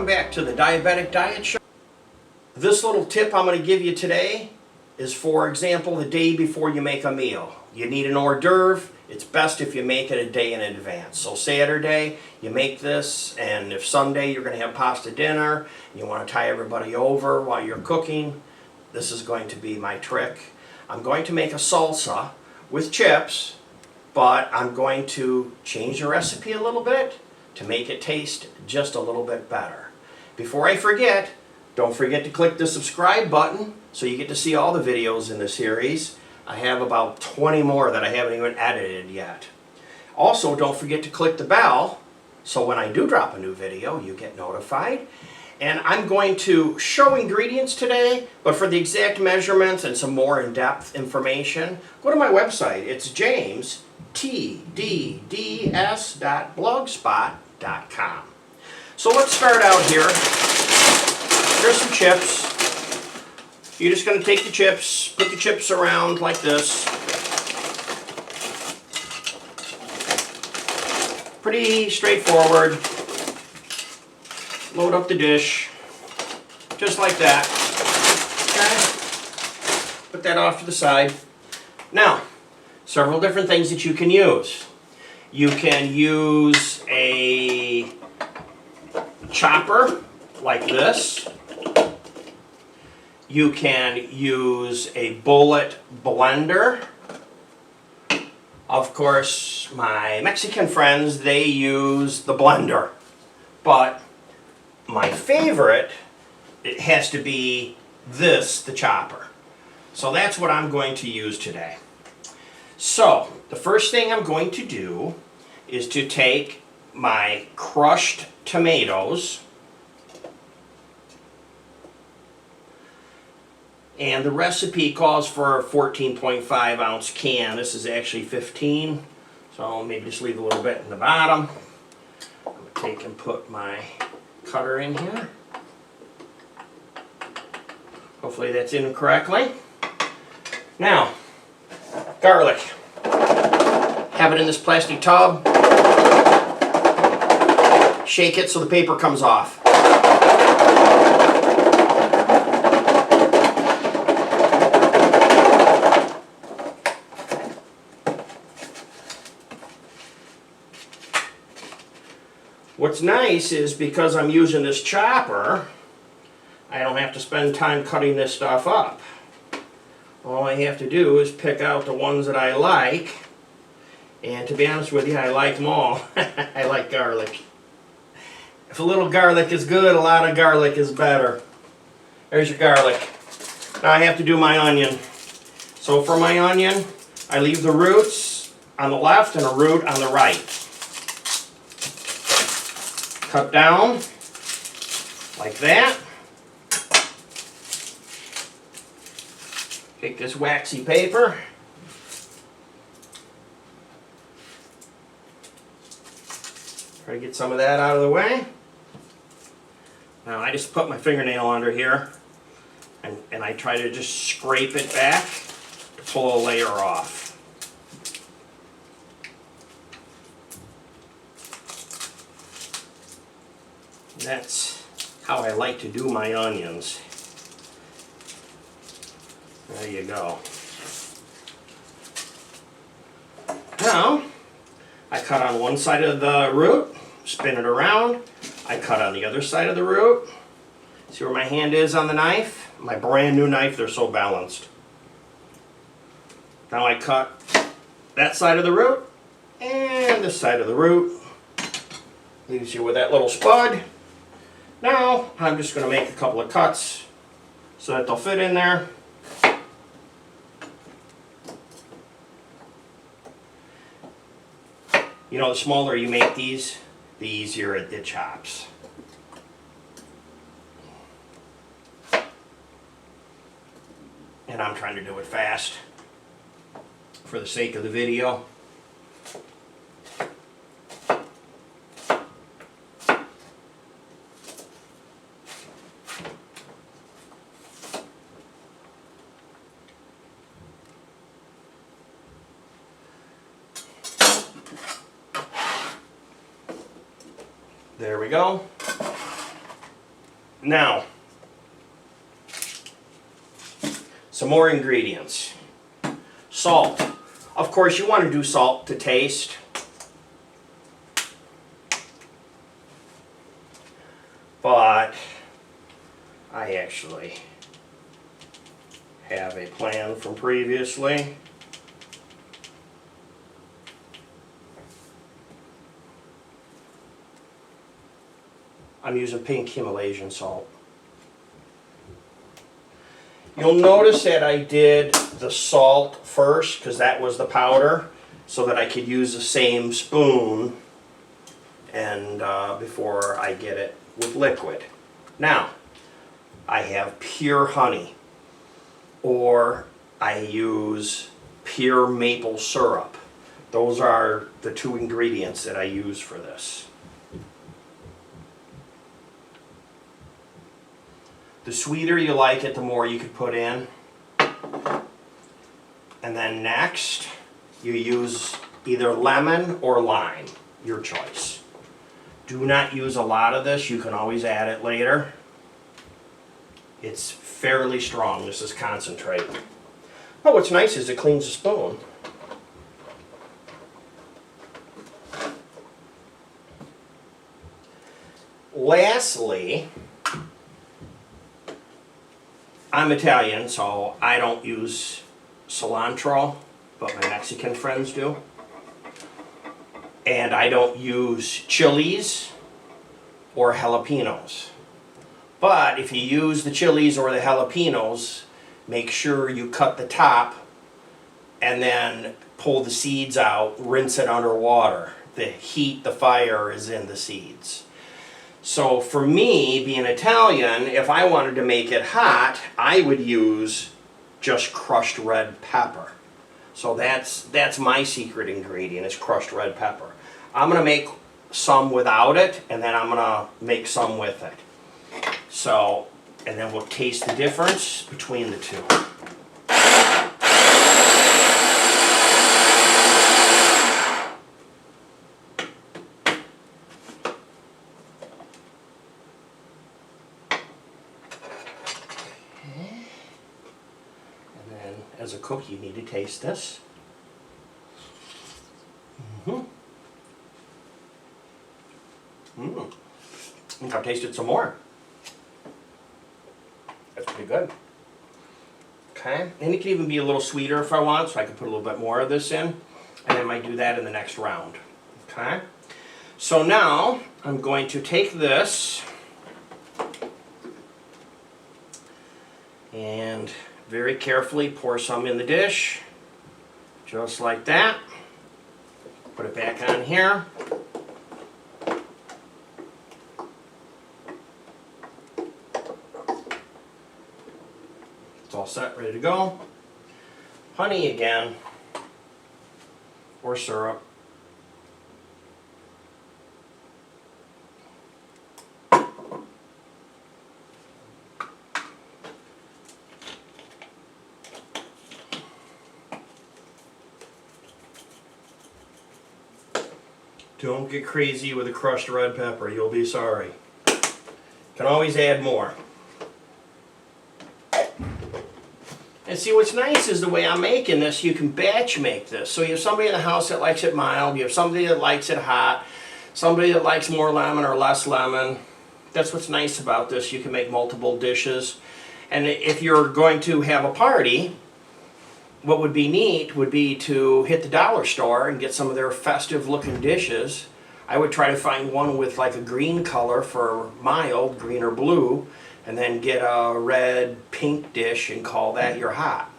back to the Diabetic Diet Show. This little tip I'm going to give you today is, for example, the day before you make a meal. You need an hors d'oeuvre. It's best if you make it a day in advance. So Saturday, you make this, and if Sunday you're going to have pasta dinner, and you want to tie everybody over while you're cooking, this is going to be my trick. I'm going to make a salsa with chips, but I'm going to change the recipe a little bit to make it taste just a little bit better. Before I forget, don't forget to click the subscribe button so you get to see all the videos in the series. I have about 20 more that I haven't even edited yet. Also, don't forget to click the bell so when I do drop a new video, you get notified. And I'm going to show ingredients today, but for the exact measurements and some more in-depth information, go to my website. It's jamestdds.blogspot.com. So let's start out here. Here's some chips. You're just going to take the chips, put the chips around like this. Pretty straightforward. Load up the dish, just like that. Okay. Put that off to the side. Now, several different things that you can use. You can use a chopper like this. You can use a bullet blender. Of course, my Mexican friends, they use the blender. But my favorite, it has to be this, the chopper. So that's what I'm going to use today. So, the first thing I'm going to do is to take my crushed tomatoes, and the recipe calls for a 14.5 ounce can. This is actually 15, so I'll maybe just leave a little bit in the bottom. I'm going to take and put my cutter in here. Hopefully that's in correctly. Now, garlic. Have it in this plastic tub. Shake it so the paper comes off. What's nice is because I'm using this chopper, I don't have to spend time cutting this stuff up. All I have to do is pick out the ones that I like, and to be honest with you, I like them all. I like garlic. If a little garlic is good, a lot of garlic is better. There's your garlic. Now I have to do my onion. So for my onion, I leave the roots on the left and a root on the right. Cut down like that. Take this waxy paper. Try to get some of that out of the way. Now I just put my fingernail under here and I try to just scrape it back to pull a layer off. That's how I like to do my onions. There you go. Now, I cut on one side of the root, spin it around. I cut on the other side of the root. See where my hand is on the knife? My brand new knife, they're so balanced. Now I cut that side of the root and this side of the root. Leaves you with that little spud. Now, I'm just going to make a couple of cuts so that they'll fit in there. You know, the smaller you make these, the easier it chops. And I'm trying to do it fast for the sake of the video. There we go. Now, some more ingredients. Salt. Of course, you want to do salt to taste. But I actually have a plan from previously. I'm using pink Himalayan salt. You'll notice that I did the salt first because that was the powder, so that I could use the same spoon and before I get it with liquid. Now, I have pure honey, or I use pure maple syrup. Those are the two ingredients that I use for this. The sweeter you like it, the more you could put in. And then next, you use either lemon or lime, your choice. Do not use a lot of this, you can always add it later. It's fairly strong, this is concentrate. But what's nice is it cleans the spoon. Lastly, I'm Italian, so I don't use cilantro, but my Mexican friends do. And I don't use chilies or jalapenos. But if you use the chilies or the jalapenos, make sure you cut the top and then pull the seeds out, rinse it under water. The heat, the fire is in the seeds. So for me, being Italian, if I wanted to make it hot, I would use just crushed red pepper. So that's my secret ingredient, is crushed red pepper. I'm going to make some without it, and then I'm going to make some with it. So, and then we'll taste the difference between the two. As a cook, you need to taste this. I think I've tasted some more. That's pretty good. Okay, and it can even be a little sweeter if I want, so I can put a little bit more of this in, and I might do that in the next round. Okay, so now I'm going to take this and very carefully pour some in the dish, just like that. Put it back on here. It's all set, ready to go. Honey again, or syrup. Don't get crazy with the crushed red pepper, you'll be sorry. Can always add more. And see, what's nice is the way I'm making this, you can batch make this. So you have somebody in the house that likes it mild, you have somebody that likes it hot, somebody that likes more lemon or less lemon. That's what's nice about this, you can make multiple dishes. And if you're going to have a party, what would be neat would be to hit the dollar store and get some of their festive looking dishes. I would try to find one with like a green color for mild, green or blue, and then get a red, pink dish and call that your hot.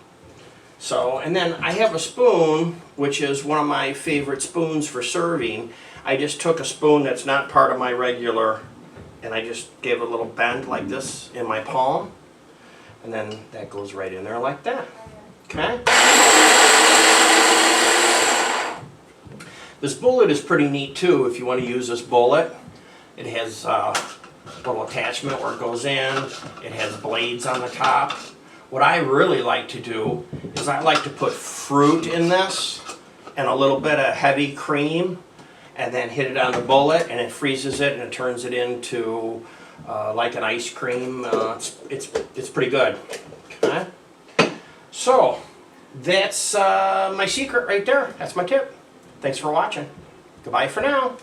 So, and then I have a spoon, which is one of my favorite spoons for serving. I just took a spoon that's not part of my regular, and I just gave it a little bend like this in my palm, and then that goes right in there like that. Okay. This bullet is pretty neat too if you want to use this bullet. It has a little attachment where it goes in. It has blades on the top. What I really like to do is I like to put fruit in this and a little bit of heavy cream and then hit it on the bullet, and it freezes it and it turns it into like an ice cream. It's pretty good. Okay? So that's my secret right there. That's my tip. Thanks for watching. Goodbye for now.